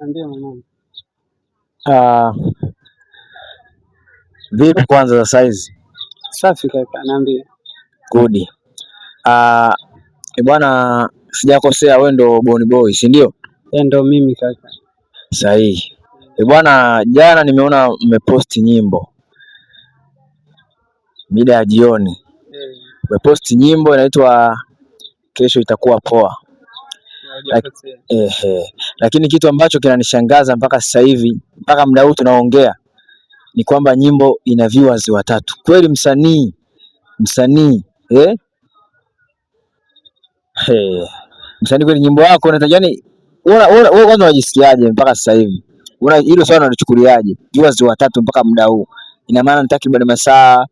Ndio mwanangu. Ah, vipi kwanza za saizi? Safi kaka, niambie. Good. Bwana, sijakosea wewe ndo Boni Boy, si ndio? Ndio mimi kaka. Sahihi. Bwana, jana nimeona mmeposti nyimbo mida ya jioni. Mmeposti nyimbo inaitwa Kesho Itakuwa Poa. Lakini kitu ambacho kinanishangaza mpaka sasa hivi, mpaka muda huu tunaongea, ni kwamba nyimbo ina viewers 3. Kweli msanii msanii kweli, nyimbo yako unatajani, wewe kwanza unajisikiaje mpaka sasa hivi? Hilo swala unalichukuliaje? Viewers 3 mpaka muda huu, ina maana ni takriban masaa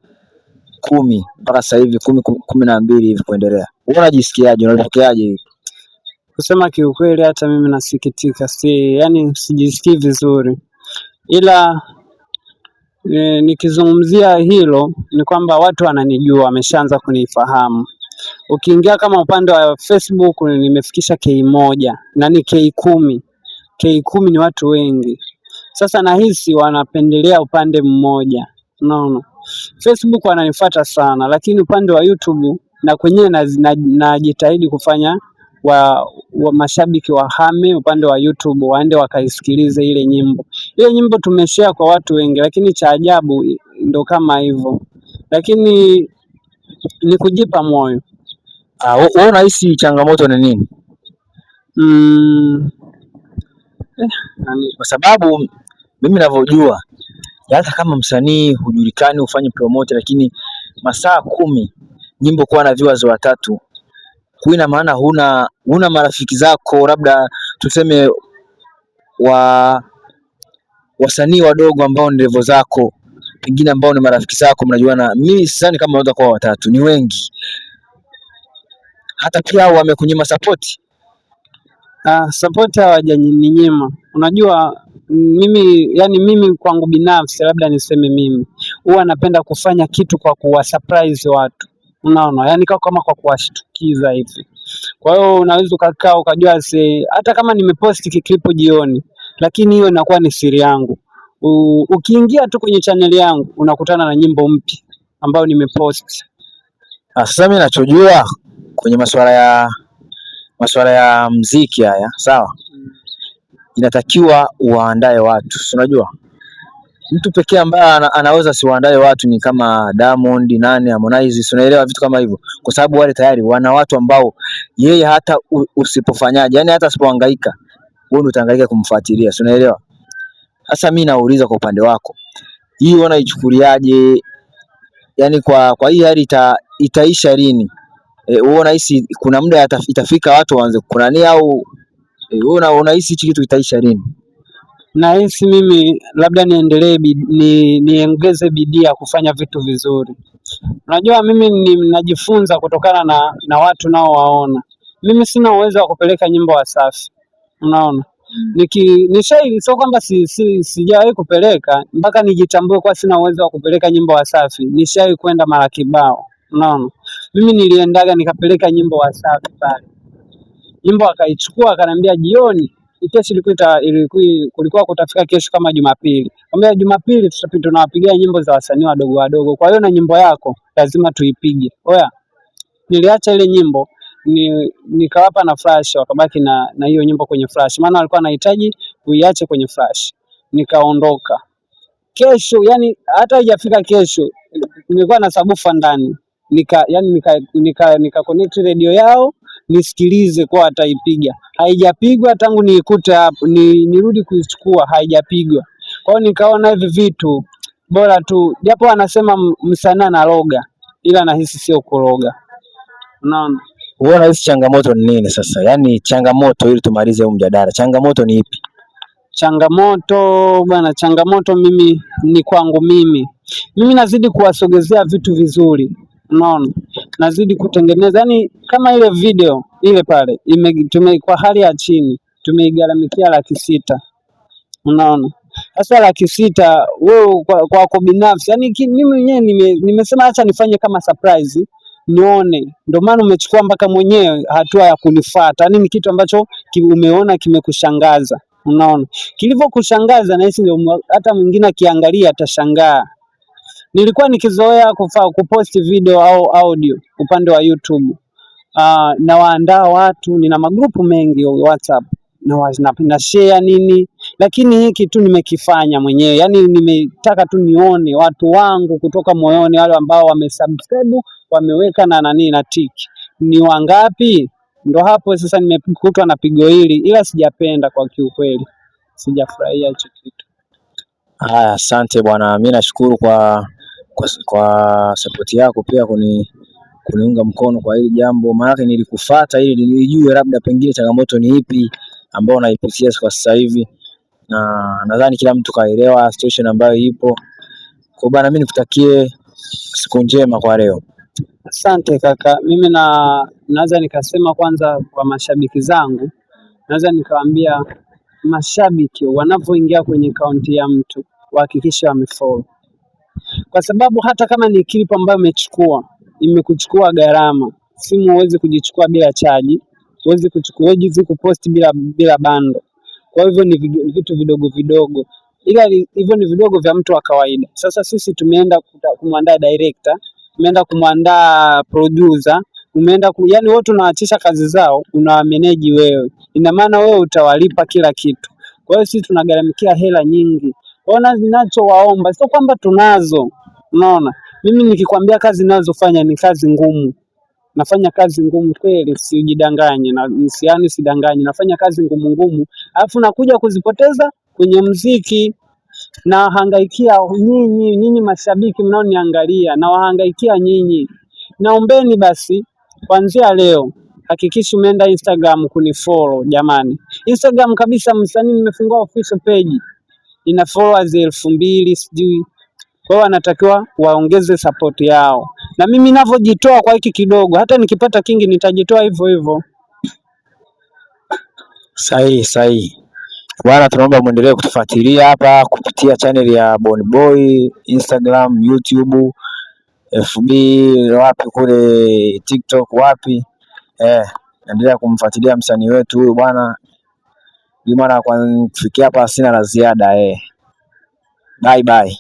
10 mpaka sasa hivi, 12 hivi kuendelea. Wewe unajisikiaje? Unapokeaje? Kusema kiukweli hata mimi nasikitika, yani sijisikii vizuri, ila nikizungumzia hilo ni kwamba watu wananijua, wameshaanza kunifahamu. Ukiingia kama upande wa Facebook nimefikisha K1 na ni K10. K10 ni watu wengi. Sasa nahisi wanapendelea upande mmoja. Unaona? Facebook wananifuata sana, lakini upande wa YouTube na kwenyewe najitahidi kufanya wa mashabiki wahame upande wa YouTube, waende wakaisikilize ile nyimbo. Ile nyimbo tumeshare kwa watu wengi, lakini cha ajabu ndo kama hivyo. Lakini ni kujipa moyo. Wewe unahisi changamoto ni nini? Kwa sababu mimi ninavyojua, hata kama msanii hujulikani, ufanye promote, lakini masaa 10 nyimbo kuwa na viewers 3, kuina maana huna marafiki zako, labda tuseme wasanii wadogo ambao ni level zako, pengine ambao ni marafiki zako, mnajuana. Mimi sidhani kama wanaweza kuwa 3, ni wengi. Hata pia wamekunyima support. Support hawajaninyima. Unajua mimi kwangu binafsi, labda niseme mimi huwa napenda kufanya kitu kwa kuwa surprise watu. Unaona? Yani kama kwa kuwashtukiza hivi. Kwa hiyo unaweza ukakaa ukajua hata kama nimeposti clip jioni, lakini hiyo inakuwa ni siri yangu. Ukiingia tu kwenye channel yangu unakutana na nyimbo mpya ambayo nimepost. Sasa mimi ninachojua kwenye masuala ya muziki haya, sawa? Inatakiwa uandae watu. Unajua? Mtu pekee ambaye anaweza siwaandae watu ni kama Diamond, Harmonize, unaelewa, vitu kama hivyo. Kwa sababu wale tayari wana watu ambao yeye hata usipofanyaje, yani hata asipohangaika, wewe utahangaika kumfuatilia, unaelewa? Sasa mimi nauliza kwa upande wako, hii unaichukuliaje? Yani kwa hii hali itaisha lini? Wewe unahisi kuna muda itafika watu waanze kunania, au wewe unahisi hichi kitu itaisha lini? Nahisi mimi labda niongeze bidii ya kufanya vitu vizuri. Unajua mimi najifunza kutokana na watu nao waona. Mimi sina uwezo wa kupeleka nyimbo Wasafi. Unaona? Sio kwamba sijawahi kupeleka, mpaka nijitambue kwa sina uwezo wa kupeleka nyimbo Wasafi. Nishawahi kwenda mara kibao. Unaona? Mimi niliendaga nikapeleka nyimbo Wasafi pale. Nyimbo akaichukua akaniambia jioni, kesho kulikuwa kutafika kesho kama Jumapili. Kwambia Jumapili tunawapigia nyimbo za wasanii wadogo wadogo. Kwa hiyo na nyimbo yako lazima tuipige. Oya. Niliacha ile nyimbo nikawapa na flash, wakabaki na hiyo nyimbo kwenye flash. Maana walikuwa wanahitaji kuiache kwenye flash. Nikaondoka. Kesho, yani hata haijafika kesho, nilikuwa na subwoofer ndani. Nika connect radio yao nisikilize kwa ataipiga. Haijapigwa tangu niikute hapo, nirudi kuichukua, haijapigwa. Kwa hiyo nikaona hivi vitu bora tu, japo anasema msanii analoga, ila nahisi sio kuloga. Unaona? Wewe unahisi changamoto ni nini sasa? Yaani changamoto, ili tumalize huu mjadala, changamoto ni ipi? Changamoto mimi ni kwangu mimi nazidi kuwasogezea vitu vizuri. Unaona? Nazidi kutengeneza, yani kama ile video ile pale kwa hali ya chini tumeigaramikia 600,000. Unaona? Sasa 600,000 wewe kwa binafsi, yani mimi mwenyewe nimesema acha nifanye kama surprise nione. Ndio maana umechukua mpaka mwenyewe hatua ya kunifuata. Yani ni kitu ambacho umeona kimekushangaza. Unaona, kilivyokushangaza na hisi ndio hata mwingine akiangalia atashangaa. Nilikuwa nikizoea kuposti video au audio upande wa YouTube. Na waandaa watu, nina magrupu mengi WhatsApp na share nini, lakini hiki tu nimekifanya mwenyewe, yani nimetaka tu nione watu wangu kutoka moyoni, wale ambao wamesubscribe, wameweka na nani na tiki ni wangapi. Ndo hapo sasa nimekutwa na pigo hili, ila sijapenda kwa kiukweli, sijafurahia hicho kitu. Haya, asante bwana, mimi nashukuru kwa support yako pia kuniunga mkono kwa hili jambo, maana nilikufuata ili nijue labda pengine changamoto ni ipi ambayo unaipitia kwa sasa hivi, na nadhani kila mtu kaelewa situation ambayo ipo. Kwa bwana, mimi nikutakie siku njema kwa leo. Asante kaka, mimi naweza nikasema kwanza kwa mashabiki zangu, naweza nikawaambia mashabiki wanapoingia kwenye akaunti ya mtu wahakikisha wamefollow, kwa sababu hata kama ni clip ambayo imekuchukua gharama, simu huwezi kujichukua bila chaji, huwezi kuposti bila bando. Kwa hivyo ni vitu vidogo vidogo, ila hivyo ni vidogo vya mtu wa kawaida. Sasa sisi tumeenda kumwandaa director, tumeenda kumwandaa producer, yani wote unawaachisha kazi zao, unawamanage wewe, ina maana wewe utawalipa kila kitu. Kwa hiyo sisi tunagharamikia hela nyingi. Ona, ninachowaomba sio kwamba tunazo, unaona, mimi nikikwambia kazi ninazofanya ni kazi ngumu, nafanya kazi ngumu kweli, sijidanganye na sidanganye, nafanya kazi ngumu, alafu nakuja kuzipoteza kwenye muziki. Na hangaikia nyinyi mashabiki mnaoniangalia, na wahangaikia nyinyi. Naombeni basi kuanzia leo hakikisha umeenda Instagram kunifollow jamani. Instagram kabisa msanii nimefungua official page, ina followers 2000 sijui. Kwa hiyo wanatakiwa waongeze support yao, na mimi ninavyojitoa kwa hiki kidogo, hata nikipata kingi nitajitoa hivyo hivyo. Sahihi bwana, tunaomba muendelee kutufuatilia hapa kupitia channel ya Boni Boy, Instagram, YouTube, FB, wapi kule TikTok wapi. Endelea kumfuatilia msanii wetu huyu bwana. Kwa kufikia hapa sina la ziada. Bye bye.